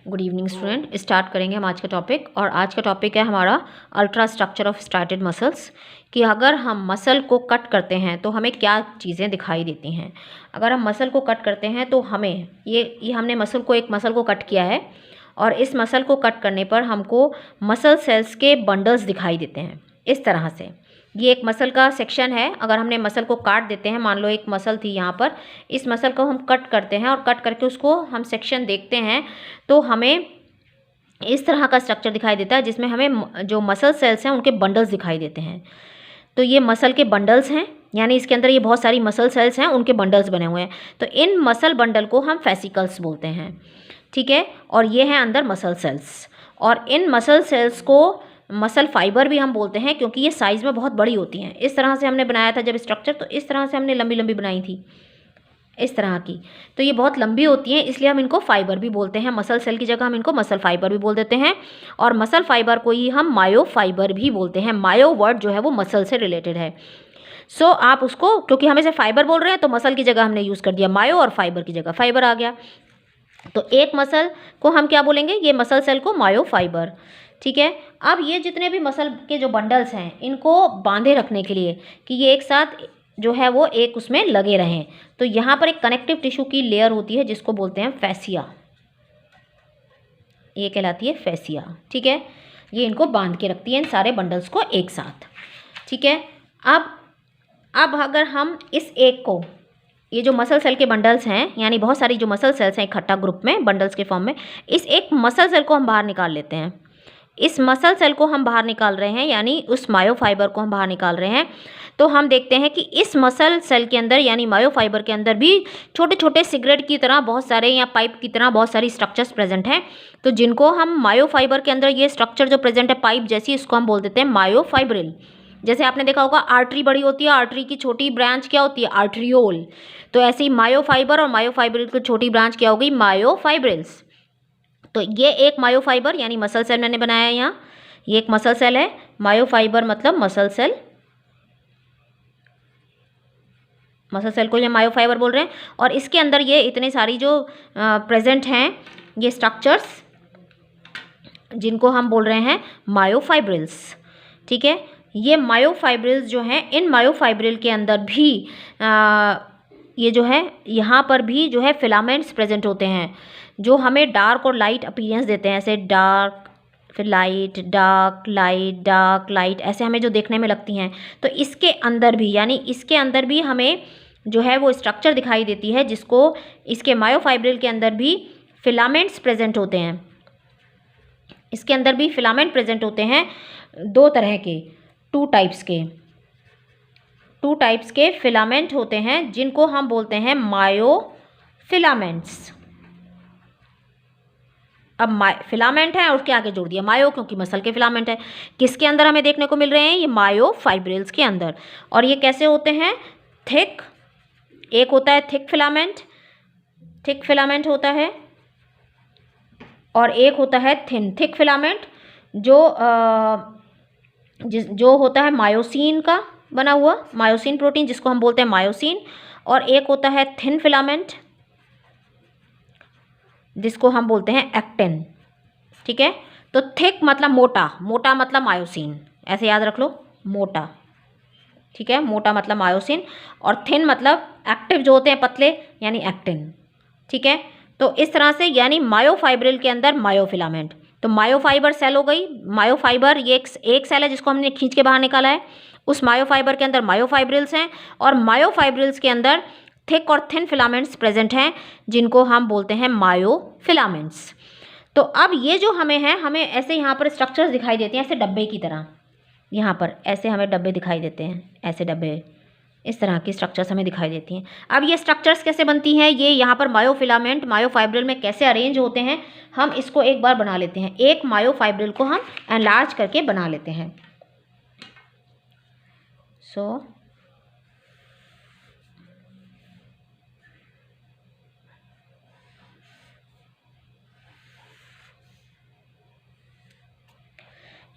Good evening student. Start करेंगे हम आज का टॉपिक, और आज का टॉपिक है हमारा ultra structure of started muscles. कि अगर हम मसल को कट करते हैं तो हमें क्या चीज़ें दिखाई देती हैं। अगर हम मसल को कट करते हैं तो हमें ये हमने एक मसल को कट किया है, और इस मसल को कट करने पर हमको मसल सेल्स के बंडल्स दिखाई देते हैं इस तरह से। ये एक मसल का सेक्शन है। अगर हमने मसल को काट देते हैं, मान लो एक मसल थी यहाँ पर, इस मसल को हम कट करते हैं और कट करके उसको हम सेक्शन देखते हैं तो हमें इस तरह का स्ट्रक्चर दिखाई देता है, जिसमें हमें जो मसल सेल्स हैं उनके बंडल्स दिखाई देते हैं। तो ये मसल के बंडल्स हैं, यानी इसके अंदर ये बहुत सारी मसल सेल्स हैं, उनके बंडल्स बने हुए हैं। तो इन मसल बंडल को हम फेसिकल्स बोलते हैं, ठीक है। और ये हैं अंदर मसल सेल्स, और इन मसल सेल्स को मसल फाइबर भी हम बोलते हैं, क्योंकि ये साइज़ में बहुत बड़ी होती हैं। इस तरह से हमने बनाया था जब स्ट्रक्चर, तो इस तरह से हमने लंबी लंबी बनाई थी, इस तरह की। तो ये बहुत लंबी होती हैं, इसलिए हम इनको फाइबर भी बोलते हैं। मसल सेल की जगह हम इनको मसल फाइबर भी बोल देते हैं, और मसल फाइबर को ही हम मायो फाइबर भी बोलते हैं। मायो वर्ड जो है वो मसल से रिलेटेड है। सो आप उसको, क्योंकि हम इसे फाइबर बोल रहे हैं तो मसल की जगह हमने यूज़ कर दिया मायो, और फाइबर की जगह फाइबर आ गया। तो एक मसल को हम क्या बोलेंगे, ये मसल सेल को मायो फाइबर, ठीक है। अब ये जितने भी मसल के जो बंडल्स हैं, इनको बांधे रखने के लिए कि ये एक साथ जो है वो एक उसमें लगे रहें, तो यहाँ पर एक कनेक्टिव टिश्यू की लेयर होती है जिसको बोलते हैं फैसिया। ये कहलाती है फैसिया, ठीक है। ये इनको बांध के रखती है इन सारे बंडल्स को एक साथ, ठीक है। अब अगर हम इस एक को, ये जो मसल सेल के बंडल्स हैं, यानी बहुत सारी जो मसल सेल्स हैं इकट्ठा ग्रुप में बंडल्स के फॉर्म में, इस एक मसल सेल को हम बाहर निकाल लेते हैं। इस मसल सेल को हम बाहर निकाल रहे हैं, यानी उस मायोफाइबर को हम बाहर निकाल रहे हैं, तो हम देखते हैं कि इस मसल सेल के अंदर यानी मायोफाइबर के अंदर भी छोटे छोटे सिगरेट की तरह बहुत सारे, या पाइप की तरह बहुत सारी स्ट्रक्चर्स प्रेजेंट हैं। तो जिनको हम मायोफाइबर के अंदर ये स्ट्रक्चर जो प्रेजेंट है पाइप जैसी, इसको हम बोल देते हैं मायोफाइब्रिल। जैसे आपने देखा होगा आर्टरी बड़ी होती है, आर्टरी की छोटी ब्रांच क्या होती है, आर्ट्रियोल। तो ऐसे ही मायोफाइबर और मायोफाइब्रिल की छोटी ब्रांच क्या होगी, मायोफाइब्रिल्स। तो ये एक मायोफाइबर यानी मसल सेल मैंने बनाया है यहाँ, ये एक मसल सेल है। मायोफाइबर मतलब मसल सेल, मसल सेल को ये मायोफाइबर बोल रहे हैं। और इसके अंदर ये इतने सारी जो प्रेजेंट हैं ये स्ट्रक्चर्स, जिनको हम बोल रहे हैं मायोफाइब्रिल्स, ठीक है। ये मायोफाइब्रिल्स जो हैं, इन मायोफाइब्रिल के अंदर भी ये जो है यहाँ पर भी जो है फिलामेंट्स प्रेजेंट होते हैं, जो हमें डार्क और लाइट अपीयरेंस देते हैं। ऐसे डार्क, फिर light, dark light, dark light, ऐसे हमें जो देखने में लगती हैं। तो इसके अंदर भी, यानी इसके अंदर भी हमें जो है वो स्ट्रक्चर दिखाई देती है, जिसको इसके मायोफाइब्रिल के अंदर भी फिलामेंट्स प्रेजेंट होते हैं। इसके अंदर भी फिलामेंट प्रेजेंट होते हैं, दो तरह के, टू टाइप्स के फिलामेंट होते हैं, जिनको हम बोलते हैं मायोफिलामेंट्स। अब फिलामेंट है और उसके आगे जोड़ दिया मायो, क्योंकि मसल के फिलामेंट है। किसके अंदर हमें देखने को मिल रहे हैं, ये मायोफाइब्रिल्स के अंदर। और ये कैसे होते हैं, थिक, एक होता है थिक फिलामेंट होता है, और एक होता है थिन। थिक फिलामेंट जो होता है मायोसिन का बना हुआ, मायोसिन प्रोटीन जिसको हम बोलते हैं मायोसिन। और एक होता है थिन फिलामेंट जिसको हम बोलते हैं एक्टिन, ठीक है। तो थिक मतलब मोटा, मोटा मतलब मायोसिन, ऐसे याद रख लो, मोटा, ठीक है। मोटा मतलब मायोसिन, और थिन मतलब एक्टिव जो होते हैं पतले, यानी एक्टिन, ठीक है। तो इस तरह से, यानी मायोफाइब्रिल के अंदर मायोफिलामेंट। तो मायोफाइबर सेल हो गई, मायोफाइबर ये एक सेल है जिसको हमने खींच के बाहर निकाला है। उस मायोफाइबर के अंदर मायोफाइब्रिल्स हैं, और मायोफाइब्रिल्स के अंदर थिक और थिन फिलामेंट्स प्रेजेंट हैं, जिनको हम बोलते हैं मायोफिलामेंट्स। तो अब ये जो हमें है, हमें ऐसे यहाँ पर स्ट्रक्चर्स दिखाई देते हैं, ऐसे डब्बे की तरह। यहाँ पर ऐसे हमें डब्बे दिखाई देते हैं, ऐसे डब्बे, इस तरह की स्ट्रक्चर्स हमें दिखाई देती हैं। अब ये स्ट्रक्चर्स कैसे बनती हैं, ये यहाँ पर मायोफिलामेंट मायोफाइब्रिल में कैसे अरेंज होते हैं, हम इसको एक बार बना लेते हैं। एक मायोफाइब्रिल को हम एनलार्ज करके बना लेते हैं। सो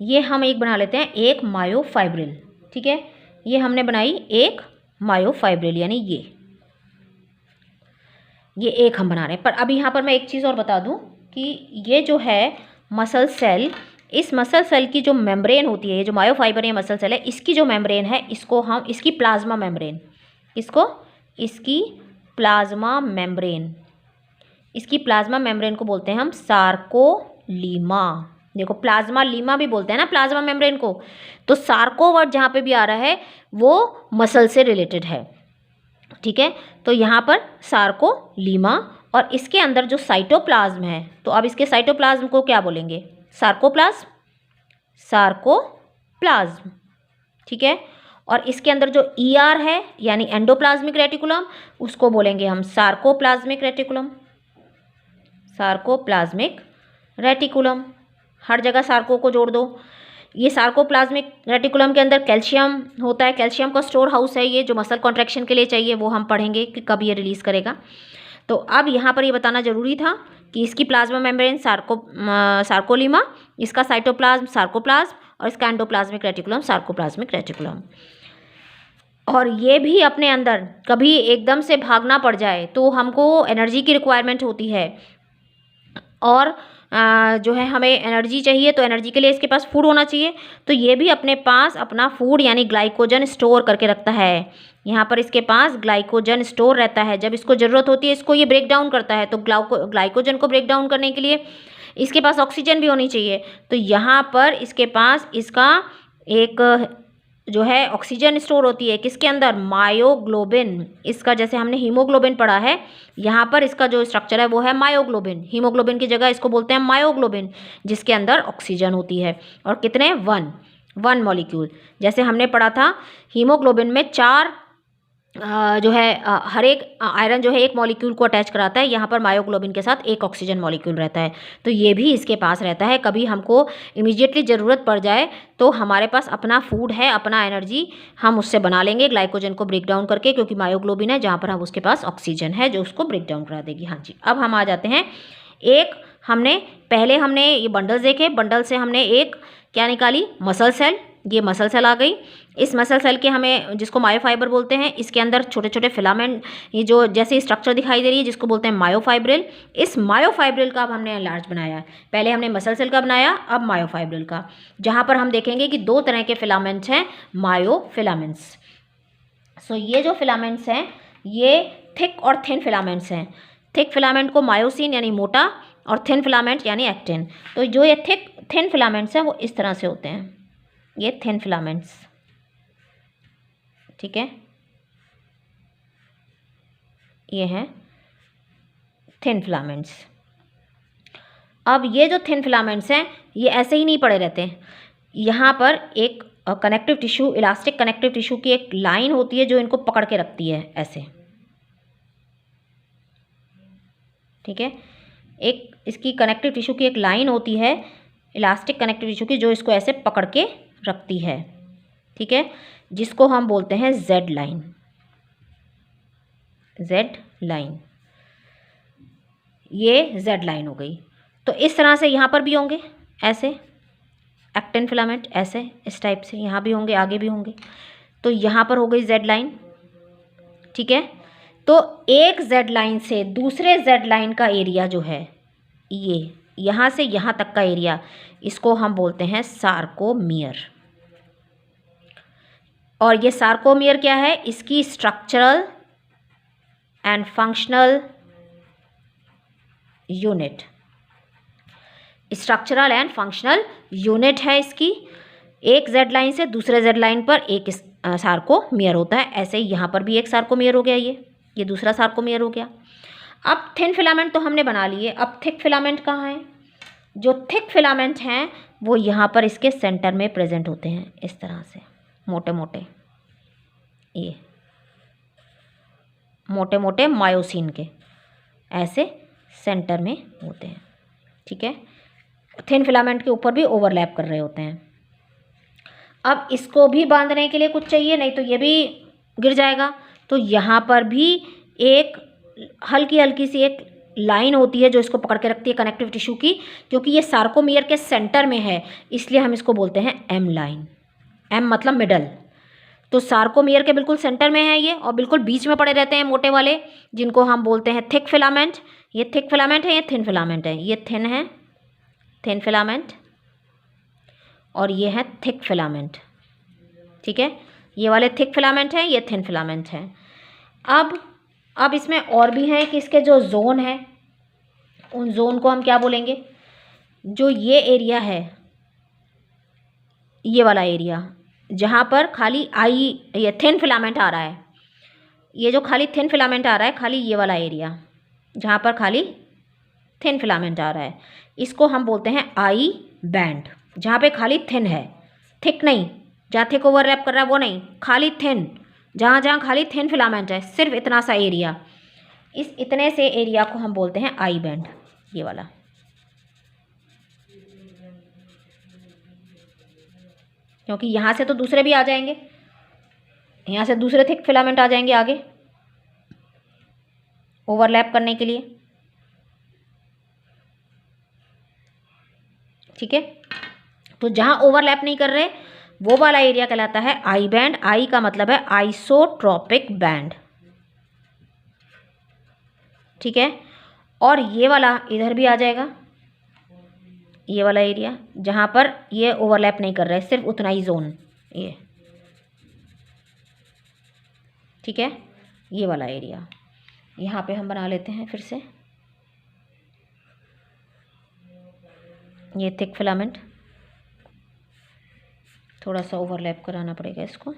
ये हम एक बना लेते हैं, एक मायोफाइब्रिल, ठीक है। ये हमने बनाई एक मायोफाइब्रिल, यानी ये एक हम बना रहे हैं। पर अभी यहाँ पर मैं एक चीज़ और बता दूँ कि ये जो है मसल सेल, इस मसल सेल की जो मेम्ब्रेन होती है, ये जो मायोफाइबर या मसल सेल है, इसकी जो मेम्ब्रेन है, इसको हम, इसकी प्लाज्मा मेम्ब्रेन, इसकी प्लाज्मा मेम्ब्रेन, इसकी प्लाज्मा मेम्ब्रेन को बोलते हैं हम सार्कोलीमा। देखो प्लाज्मा लीमा भी बोलते हैं ना प्लाज्मा मेम्ब्रेन को। तो सार्को वर्ड जहाँ पे भी आ रहा है वो मसल से रिलेटेड है, ठीक है। तो यहाँ पर सार्कोलीमा, और इसके अंदर जो साइटोप्लाज्म है, तो अब इसके साइटोप्लाज्म को क्या बोलेंगे? सार्कोप्लाज्म, सार्कोप्लाज्म, ठीक है। और इसके अंदर जो ER है यानी एंडोप्लाज्मिक रेटिकुलम, उसको बोलेंगे हम सार्कोप्लाज्मिक रेटिकुलम, सार्कोप्लाज्मिक रेटिकुलम। हर जगह सार्को को जोड़ दो। ये सार्कोप्लाज्मिक रेटिकुलम के अंदर कैल्शियम होता है, कैल्शियम का स्टोर हाउस है ये, जो मसल कॉन्ट्रैक्शन के लिए चाहिए, वो हम पढ़ेंगे कि कब ये रिलीज़ करेगा। तो अब यहाँ पर ये बताना जरूरी था कि इसकी प्लाज्मा मेम्ब्रेन सार्कोलीमा, इसका साइटोप्लाज्म सार्कोप्लाज्म, और इसका एंडोप्लाज्मिक रेटिकुलम सार्कोप्लाज्मिक रेटिकुलम। और ये भी अपने अंदर कभी एकदम से भागना पड़ जाए तो हमको एनर्जी की रिक्वायरमेंट होती है, और जो है हमें एनर्जी चाहिए, तो एनर्जी के लिए इसके पास फूड होना चाहिए। तो ये भी अपने पास अपना फूड यानी ग्लाइकोजन स्टोर करके रखता है। यहाँ पर इसके पास ग्लाइकोजन स्टोर रहता है, जब इसको ज़रूरत होती है इसको ये ब्रेक डाउन करता है। तो ग्लाइकोजन को ब्रेक डाउन करने के लिए इसके पास ऑक्सीजन भी होनी चाहिए। तो यहाँ पर इसके पास इसका एक जो है ऑक्सीजन स्टोर होती है, किसके अंदर? मायोग्लोबिन। इसका जैसे हमने हीमोग्लोबिन पढ़ा है, यहाँ पर इसका जो स्ट्रक्चर है वो है मायोग्लोबिन। हीमोग्लोबिन की जगह इसको बोलते हैं मायोग्लोबिन, जिसके अंदर ऑक्सीजन होती है। और कितने? One molecule. जैसे हमने पढ़ा था हीमोग्लोबिन में 4 जो है हर एक आयरन जो है एक मॉलिक्यूल को अटैच कराता है, यहाँ पर मायोग्लोबिन के साथ एक ऑक्सीजन मॉलिक्यूल रहता है। तो ये भी इसके पास रहता है। कभी हमको इमीडिएटली ज़रूरत पड़ जाए तो हमारे पास अपना फूड है, अपना एनर्जी हम उससे बना लेंगे ग्लाइकोजन को ब्रेक डाउन करके, क्योंकि मायोग्लोबिन है जहाँ पर हम उसके पास ऑक्सीजन है जो उसको ब्रेक डाउन करा देगी। हाँ जी, अब हम आ जाते हैं पहले हमने ये बंडल्स देखे, बंडल से हमने एक क्या निकाली? Muscle cell. ये मसल सेल आ गई। इस मसल सेल के हमें, जिसको मायोफाइबर बोलते हैं, इसके अंदर छोटे छोटे फिलामेंट, ये जो जैसे स्ट्रक्चर दिखाई दे रही है, जिसको बोलते हैं मायोफाइब्रिल। इस मायोफाइब्रिल का अब हमने लार्ज बनाया है। पहले हमने मसल सेल का बनाया, अब मायोफाइब्रिल का, जहाँ पर हम देखेंगे कि 2 तरह के फिलामेंट्स हैं, मायोफिलामेंट्स। सो ये जो फिलामेंट्स हैं ये थिक और थिन फिलामेंट्स हैं। थिक फिलामेंट को मायोसिन यानी मोटा, और थिन फिलामेंट यानी एक्टिन। तो जो ये थिन फिलामेंट्स हैं वो इस तरह से होते हैं, ये थिन फिलामेंट्स, ठीक है। ये हैं थिन फिलामेंट्स। अब ये जो थिन फिलामेंट्स हैं ये ऐसे ही नहीं पड़े रहते। यहाँ पर एक connective tissue, elastic connective tissue की एक लाइन होती है जो इनको पकड़ के रखती है ऐसे, ठीक है। एक इसकी कनेक्टिव टिश्यू की एक लाइन होती है, इलास्टिक कनेक्टिव टिश्यू की, जो इसको ऐसे पकड़ के रखती है, ठीक है, जिसको हम बोलते हैं जेड लाइन। जेड लाइन, ये जेड लाइन हो गई। तो इस तरह से यहाँ पर भी होंगे ऐसे एक्टिन फिलामेंट, ऐसे इस टाइप से यहाँ भी होंगे, आगे भी होंगे। तो यहाँ पर हो गई जेड लाइन, ठीक है। तो एक जेड लाइन से दूसरे जेड लाइन का एरिया जो है, ये यहाँ से यहाँ तक का एरिया, इसको हम बोलते हैं सार्कोमियर। और ये सार्कोमियर क्या है? इसकी structural and functional unit, structural and functional unit है इसकी। एक जेड लाइन से दूसरे जेड लाइन पर एक सार्कोमियर होता है। ऐसे ही यहाँ पर भी एक सार्कोमियर हो गया, ये दूसरा सार्कोमियर हो गया। अब थिन फिलामेंट तो हमने बना लिए, अब थिक फिलामेंट कहाँ हैं? जो थिक फिलामेंट हैं वो यहाँ पर इसके सेंटर में प्रेजेंट होते हैं, इस तरह से मोटे मोटे, ये मोटे मोटे मायोसिन के ऐसे सेंटर में होते हैं, ठीक है। थिन फिलामेंट के ऊपर भी ओवरलैप कर रहे होते हैं। अब इसको भी बांधने के लिए कुछ चाहिए, नहीं तो ये भी गिर जाएगा। तो यहाँ पर भी एक हल्की हल्की सी एक लाइन होती है जो इसको पकड़ के रखती है कनेक्टिव टिश्यू की, क्योंकि ये सार्कोमियर के सेंटर में है, इसलिए हम इसको बोलते हैं एम लाइन। एम मतलब मिडल। तो सार्कोमियर के बिल्कुल सेंटर में है ये, और बिल्कुल बीच में पड़े रहते हैं मोटे वाले, जिनको हम बोलते हैं थिक फिलामेंट। ये थिक फिलामेंट है, ये थिन फिलामेंट है। ये थिन है, थिन फिलामेंट, और ये है थिक फिलामेंट। ठीक है, ये वाले थिक फिलामेंट हैं, ये थिन फिलामेंट हैं। अब इसमें और भी हैं कि इसके जो जोन है, उन जोन को हम क्या बोलेंगे? जो ये एरिया है, ये वाला एरिया जहाँ पर खाली ये थिन फिलामेंट आ रहा है, ये जो खाली थिन फिलामेंट आ रहा है, खाली ये वाला एरिया जहाँ पर खाली थिन फिलामेंट आ रहा है, इसको हम बोलते हैं आई बैंड। जहाँ पे खाली थिन है, थिक नहीं, जहाँ थिक ओवरलैप कर रहा है वो नहीं, खाली थिन, जहाँ जहाँ खाली थिन फिलामेंट है, सिर्फ इतना सा एरिया, इस इतने से एरिया को हम बोलते हैं आई बैंड, ये वाला। क्योंकि यहाँ से तो दूसरे भी आ जाएंगे, यहाँ से दूसरे थिक फिलामेंट आ जाएंगे आगे ओवरलैप करने के लिए। ठीक है, तो जहाँ ओवरलैप नहीं कर रहे वो वाला एरिया कहलाता है आई बैंड। आई का मतलब है आइसोट्रॉपिक बैंड। ठीक है, और ये वाला इधर भी आ जाएगा, ये वाला एरिया जहाँ पर ये ओवरलैप नहीं कर रहा है, सिर्फ उतना ही जोन ये। ठीक है, ये वाला एरिया यहाँ पे हम बना लेते हैं फिर से। ये थिक फिलामेंट, थोड़ा सा ओवरलैप कराना पड़ेगा इसको।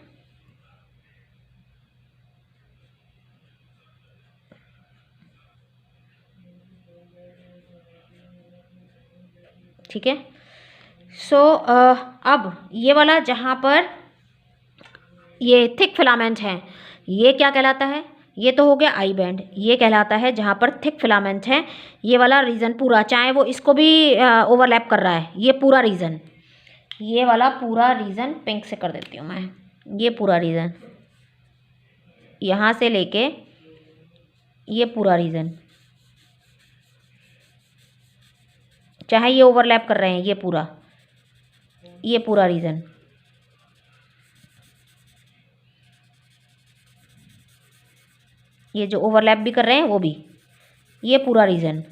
ठीक है, सो अब ये वाला जहाँ पर ये थिक फिलामेंट है, ये क्या कहलाता है? ये तो हो गया आई बैंड। ये कहलाता है जहाँ पर थिक फिलामेंट है, ये वाला रीजन पूरा, चाहे वो इसको भी ओवरलैप कर रहा है, ये पूरा रीजन, ये वाला पूरा रीजन पिंक से कर देती हूँ मैं। ये पूरा रीजन यहाँ से लेके ये पूरा रीजन, चाहे ये ओवरलैप कर रहे हैं, ये पूरा रीजन, ये जो ओवरलैप भी कर रहे हैं वो भी, ये पूरा रीजन,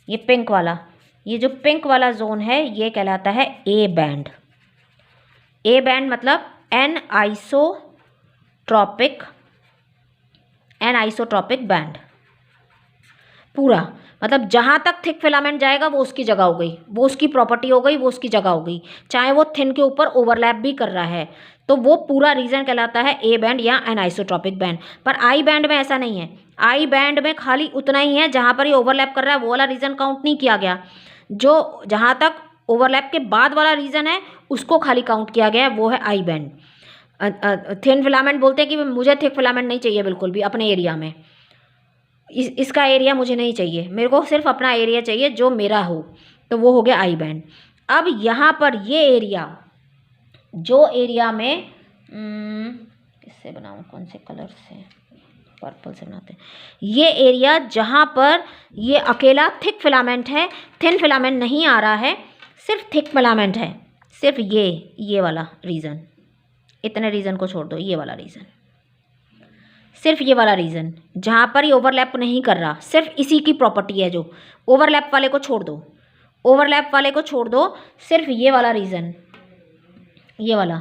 ये पिंक वाला, ये जो पिंक वाला जोन है ये कहलाता है ए बैंड। ए बैंड मतलब एन आइसोट्रॉपिक बैंड। पूरा मतलब जहाँ तक थिक फिलामेंट जाएगा वो उसकी जगह हो गई, वो उसकी प्रॉपर्टी हो गई, वो उसकी जगह हो गई। चाहे वो थिन के ऊपर ओवरलैप भी कर रहा है तो वो पूरा रीजन कहलाता है ए बैंड या एनाइसोट्रॉपिक बैंड। पर आई बैंड में ऐसा नहीं है। आई बैंड में खाली उतना ही है जहाँ पर ये ओवरलैप कर रहा है, वो वाला रीजन काउंट नहीं किया गया। जो जहाँ तक ओवरलैप के बाद वाला रीजन है उसको खाली काउंट किया गया है, वो है आई बैंड। थिन फिलामेंट बोलते हैं कि मुझे थिक फिलामेंट नहीं चाहिए बिल्कुल भी अपने एरिया में, इसका एरिया मुझे नहीं चाहिए, मेरे को सिर्फ अपना एरिया चाहिए जो मेरा हो, तो वो हो गया आई बैंड। अब यहाँ पर ये एरिया, जो एरिया में किससे बनाऊँ, कौन से कलर से, पर्पल से बनाते हैं, ये एरिया जहाँ पर ये अकेला थिक फिलामेंट है, थिन फिलामेंट नहीं आ रहा है, सिर्फ थिक फिलामेंट है, सिर्फ ये वाला रीजन, इतने रीजन को छोड़ दो, ये वाला रीजन, सिर्फ ये वाला रीजन जहाँ पर ये ओवरलैप नहीं कर रहा, सिर्फ इसी की प्रॉपर्टी है। जो ओवरलैप वाले को छोड़ दो, ओवरलैप वाले को छोड़ दो, सिर्फ ये वाला रीजन, ये वाला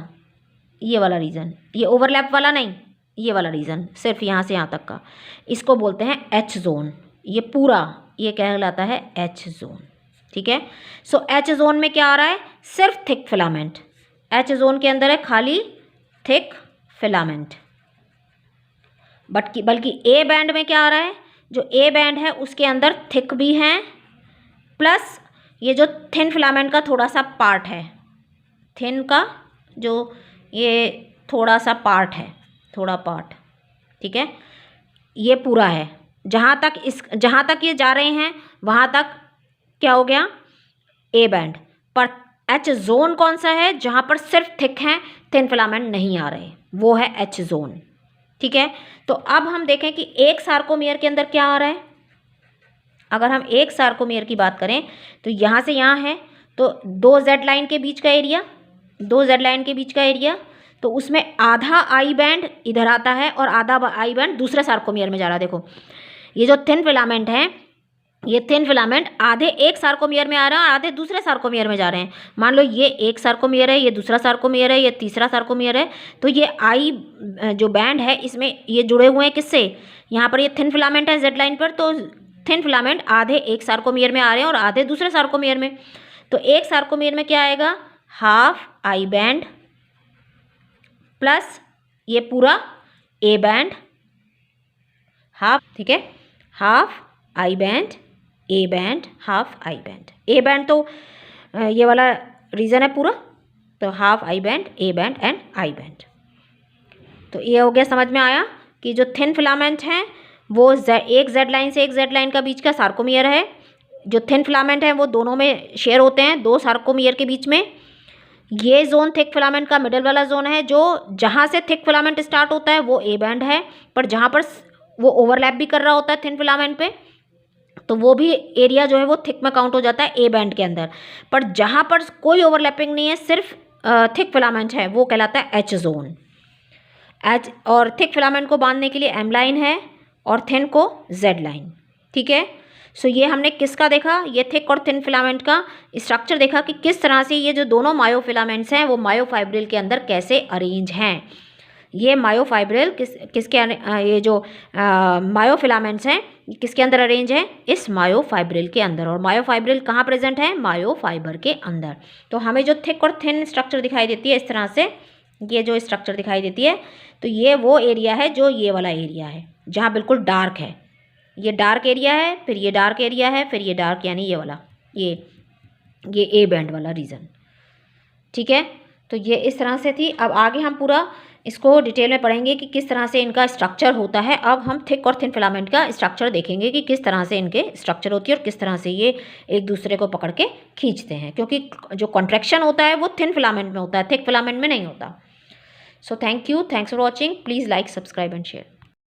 रीजन, ये ओवरलैप वाला नहीं, ये वाला रीजन सिर्फ यहाँ से यहाँ तक का, इसको बोलते हैं एच जोन। ये पूरा ये कहलाता है एच जोन। ठीक है, सो एच जोन में क्या आ रहा है? सिर्फ थिक फिलामेंट। एच जोन के अंदर है खाली थिक फिलामेंट। बल्कि ए बैंड में क्या आ रहा है? जो ए बैंड है उसके अंदर थिक भी हैं, प्लस ये जो थिन फिलामेंट का थोड़ा सा पार्ट है, थिन का जो ये थोड़ा सा पार्ट है, थोड़ा पार्ट, ठीक है, ये पूरा है। जहाँ तक ये जा रहे हैं वहाँ तक क्या हो गया? A band. पर एच जोन कौन सा है? जहाँ पर सिर्फ थिक हैं, थिन फिलामेंट नहीं आ रहे, वो है एच जोन। ठीक है, तो अब हम देखें कि एक सार्कोमेयर के अंदर क्या आ रहा है। अगर हम एक सार्कोमेयर की बात करें तो यहाँ से यहाँ है, तो 2 जेड लाइन के बीच का एरिया, 2 जेड लाइन के बीच का एरिया, तो उसमें आधा आई बैंड इधर आता है और आधा आई बैंड दूसरे सार्कोमेयर में जा रहा है। देखो ये जो थिन फिलामेंट हैं, ये थिन फिलामेंट आधे एक सार्कोमियर में आ रहे हैं और आधे दूसरे सार्कोमियर में जा रहे हैं। मान लो ये एक सार्कोमियर है, ये दूसरा सार्कोमियर है, ये तीसरा सार्कोमियर है, तो ये आई जो बैंड है इसमें ये जुड़े हुए हैं किससे, यहाँ पर ये थिन फिलामेंट है जेड लाइन पर, तो थिन फिलामेंट आधे एक सार्कोमियर में आ रहे हैं और आधे दूसरे सार्कोमियर में। तो एक सार्कोमियर में क्या आएगा, हाफ आई बैंड प्लस ये पूरा ए बैंड, हाफ, ठीक है, half I band, A band, half I band. A band तो ये वाला रीजन है पूरा, तो half I band, A band and I band. तो ये हो गया, समझ में आया कि जो थिन फिलामेंट हैं वो एक जेड लाइन से एक जेड लाइन का बीच का सार्कोमियर है। जो थिन फिलामेंट है वो दोनों में शेयर होते हैं, दो सार्कोमियर के बीच में। ये जोन थिक फिलामेंट का मिडल वाला जोन है, जो जहाँ से थिक फिलामेंट स्टार्ट होता है वो ए बैंड है, पर जहाँ पर वो ओवरलैप भी कर रहा होता है थिन फिलामेंट पे, तो वो भी एरिया जो है वो थिक में काउंट हो जाता है ए बैंड के अंदर। पर जहाँ पर कोई ओवरलैपिंग नहीं है, सिर्फ थिक फिलामेंट है, वो कहलाता है एच जोन। एच और थिक फिलामेंट को बांधने के लिए एम लाइन है और थिन को जेड लाइन, ठीक है। सो ये हमने किसका देखा, ये थिक और थिन फिलामेंट का स्ट्रक्चर देखा कि किस तरह से ये जो दोनों मायोफिलामेंट्स हैं वो मायोफाइब्रिल के अंदर कैसे अरेंज हैं। ये मायोफाइब्रिल किसके ये जो मायोफिलामेंट्स हैं किसके अंदर अरेंज है, इस मायोफाइब्रिल के अंदर। और मायोफाइब्रिल कहाँ प्रेजेंट है, मायोफाइबर के अंदर। तो हमें जो थिक और थिन स्ट्रक्चर दिखाई देती है इस तरह से, ये जो स्ट्रक्चर दिखाई देती है, तो ये वो एरिया है जो ये वाला एरिया है जहाँ बिल्कुल डार्क है, ये डार्क एरिया है, फिर ये डार्क एरिया है, फिर ये डार्क यानी ये वाला, ये ए बैंड वाला रीजन, ठीक है। तो ये इस तरह से थी। अब आगे हम पूरा इसको डिटेल में पढ़ेंगे कि किस तरह से इनका स्ट्रक्चर होता है। अब हम थिक और थिन फिलामेंट का स्ट्रक्चर देखेंगे कि किस तरह से इनके स्ट्रक्चर होती है और किस तरह से ये एक दूसरे को पकड़ के खींचते हैं, क्योंकि जो कॉन्ट्रैक्शन होता है वो थिन फिलामेंट में होता है, थिक फिलामेंट में नहीं होता। So thank you, thanks for watching, please like, subscribe and share.